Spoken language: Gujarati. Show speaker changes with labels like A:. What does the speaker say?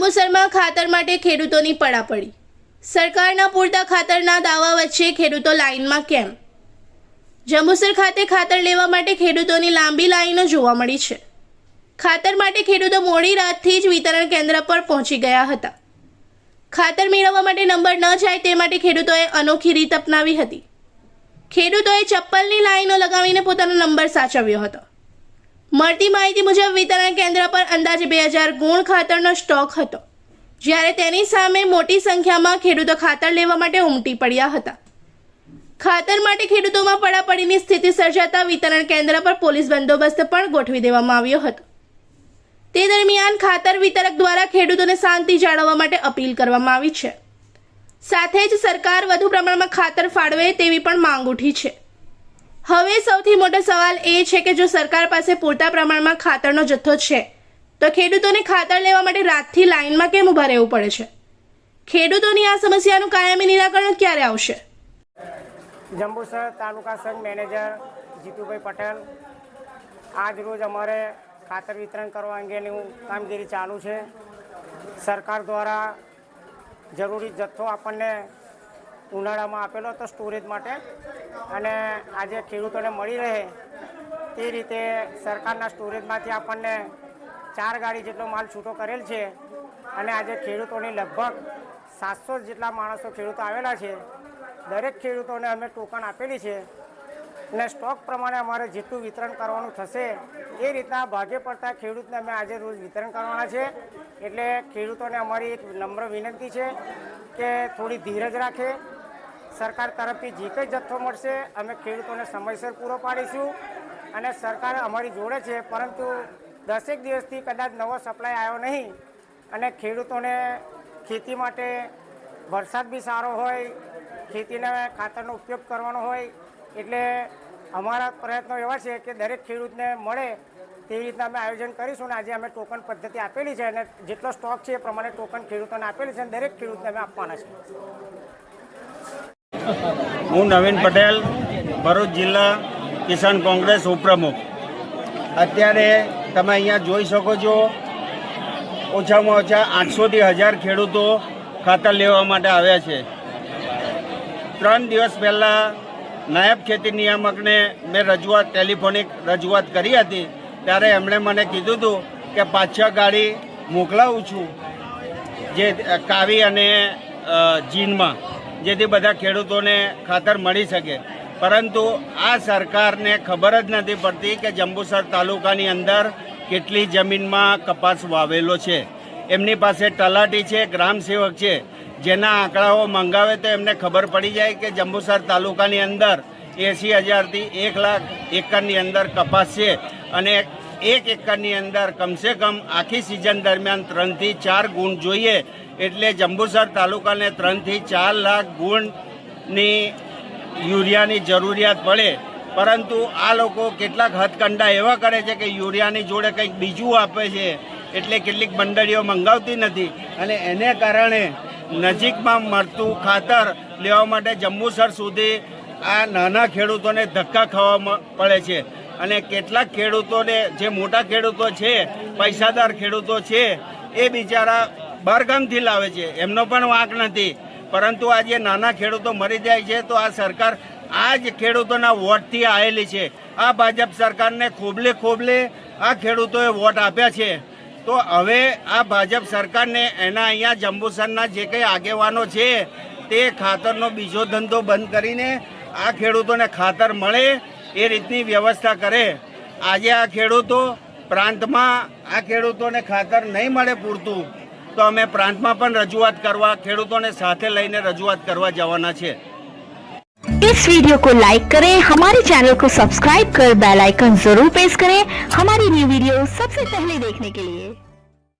A: જંબુસરમાં ખાતર માટે ખેડૂતોની પડાપડી। સરકારના પૂરતા ખાતરના દાવા વચ્ચે ખેડૂતો લાઇનમાં કેમ? જંબુસર ખાતે ખાતર લેવા માટે ખેડૂતોની લાંબી લાઈનો જોવા મળી છે। ખાતર માટે ખેડૂતો મોડી રાતથી જ વિતરણ કેન્દ્ર પર પહોંચી ગયા હતા। ખાતર મેળવવા માટે નંબર ન જાય તે માટે ખેડૂતોએ અનોખી રીત અપનાવી હતી। ખેડૂતોએ ચપ્પલની લાઈનો લગાવીને પોતાનો નંબર સાચવ્યો હતો। મળતી માહિતી મુજબ વિતરણ કેન્દ્ર પર અંદાજે 2000 ગુણ ખાતરનો સ્ટોક હતો, જ્યારે તેની સામે મોટી સંખ્યામાં ખેડૂતો ખાતર લેવા માટે ઉમટી પડ્યા હતા। ખાતર માટે ખેડૂતોમાં પડાપડીની સ્થિતિ સર્જાતા વિતરણ કેન્દ્ર પર પોલીસ બંદોબસ્ત પણ ગોઠવી દેવામાં આવ્યો હતો। તે દરમિયાન ખાતર વિતરક દ્વારા ખેડૂતોને શાંતિ જાળવવા માટે અપીલ કરવામાં આવી છે। સાથે જ સરકાર વધુ પ્રમાણમાં ખાતર ફાળવે તેવી પણ માંગ ઉઠી છે। હવે સૌથી મોટો સવાલ એ છે કે જો સરકાર પાસે પૂરતા પ્રમાણમાં ખાતરનો જથ્થો છે તો ખેડૂતોને ખાતર લેવા માટે રાતથી લાઇનમાં કેમ ઊભા રહેવું પડે છે? ખેડૂતોની આ સમસ્યાનું કાયમી નિરાકરણ ક્યારે આવશે?
B: જંબુસર તાલુકા સંઘ મેનેજર જીતુભાઈ પટેલ। આજ રોજ અમારે ખાતર વિતરણ કરવા અંગેની કામગીરી ચાલુ છે। સરકાર દ્વારા જરૂરી જથ્થો આપણને ઉનાળામાં આપેલો હતો સ્ટોરેજ માટે, અને આજે ખેડૂતોને મળી રહે તે રીતે સરકારના સ્ટોરેજમાંથી આપણને 4 ગાડી જેટલો માલ છૂટો કરેલ છે, અને આજે ખેડૂતોની લગભગ 700 જેટલા માણસો ખેડૂતો આવેલા છે। દરેક ખેડૂતોને અમે ટોકન આપેલી છે, અને સ્ટોક પ્રમાણે અમારે જેટલું વિતરણ કરવાનું થશે એ રીતના ભાગે પડતા ખેડૂતને અમે આજે રોજ વિતરણ કરવાના છે। એટલે ખેડૂતોને અમારી એક નમ્ર વિનંતી છે કે થોડી ધીરજ રાખે। સરકાર તરફથી જે કંઈ જથ્થો મળશે અમે ખેડૂતોને સમયસર પૂરો પાડીશું, અને સરકાર અમારી જોડે છે, પરંતુ 10 દિવસથી કદાચ નવો સપ્લાય આવ્યો નહીં, અને ખેડૂતોને ખેતી માટે વરસાદ બી સારો હોય, ખેતીને ખાતરનો ઉપયોગ કરવાનો હોય, એટલે અમારા પ્રયત્નો એવા છે કે દરેક ખેડૂતને મળે તેવી રીતના અમે આયોજન કરીશું। અને આજે અમે ટોકન પદ્ધતિ આપેલી છે, અને જેટલો સ્ટોક છે એ પ્રમાણે ટોકન ખેડૂતોને આપેલી છે, અને દરેક ખેડૂતને અમે આપવાના છે।
C: હું નવીન પટેલ, ભરૂચ જિલ્લા કિસાન કોંગ્રેસ ઉપપ્રમુખ। અત્યારે તમે અહીંયા જોઈ શકો છો, ઓછામાં ઓછા 800થી 1000 ખેડૂતો ખાતર લેવા માટે આવ્યા છે। 3 દિવસ પહેલાં નાયબ ખેતી નિયામકને મેં ટેલિફોનિક રજૂઆત કરી હતી, ત્યારે એમણે મને કીધું હતું કે 5-6 ગાડી મોકલાવું છું જે કાવી અને જીનમાં, જેથી બધા ખેડૂતોને ખાતર મળી શકે। પરંતુ આ સરકારને ખબર જ નથી પડતી કે જંબુસર તાલુકાની અંદર કેટલી જમીનમાં કપાસ વાવેલો છે। એમની પાસે તલાટી છે, ગ્રામસેવક છે, જેના આંકડાઓ મંગાવે તો એમને ખબર પડી જાય કે જંબુસર તાલુકાની અંદર 80,000થી 1 લાખ એકરની અંદર કપાસ છે, અને 1 એકરની અંદર કમસે કમ આખી સિઝન દરમિયાન 3થી 4 ગુણ જોઈએ, એટલે જંબુસર તાલુકાને 3થી 4 લાખ ગુણની યુરિયાની જરૂરિયાત પડે। પરંતુ આ લોકો કેટલાક હથકંડા એવા કરે છે કે યુરિયાની જોડે કંઈક બીજું આપે છે, એટલે કેટલીક મંડળીઓ મંગાવતી નથી, અને એને કારણે નજીકમાં મળતું ખાતર લેવા માટે જંબુસર સુધી આ નાના ખેડૂતોને ધક્કા ખાવા પડે છે। અને કેટલાક ખેડૂતોને, જે મોટા ખેડૂતો છે, પૈસાદાર ખેડૂતો છે, એ બિચારા બહારગામથી લાવે છે, એમનો પણ વાંક નથી, પરંતુ આ જે નાના ખેડૂતો મરી જાય છે તો આ સરકાર આ જ ખેડૂતોના વોટથી આવેલી છે। આ ભાજપ સરકારને ખોબલે આ ખેડૂતોએ વોટ આપ્યા છે। તો હવે આ ભાજપ સરકારને એના અહીંયા જંબુસરના જે કંઈ આગેવાનો છે તે ખાતરનો બીજો ધંધો બંધ કરીને આ ખેડૂતોને ખાતર મળે એ રીતની વ્યવસ્થા કરે। આજે આ ખેડૂતો પ્રાંતમાં આ ખેડૂતોને ખાતર નહીં મળે પૂરતું, તો અમે પ્રાંતમાં પણ રજૂઆત કરવા, ખેડૂતોને સાથે લઈને રજૂઆત કરવા જવાના છે।
D: इस वीडियो को लाइक करें, हमारे चैनल को सब्सक्राइब कर बेल आइकन जरूर प्रेस करें हमारी न्यू वीडियो सबसे पहले देखने के लिए।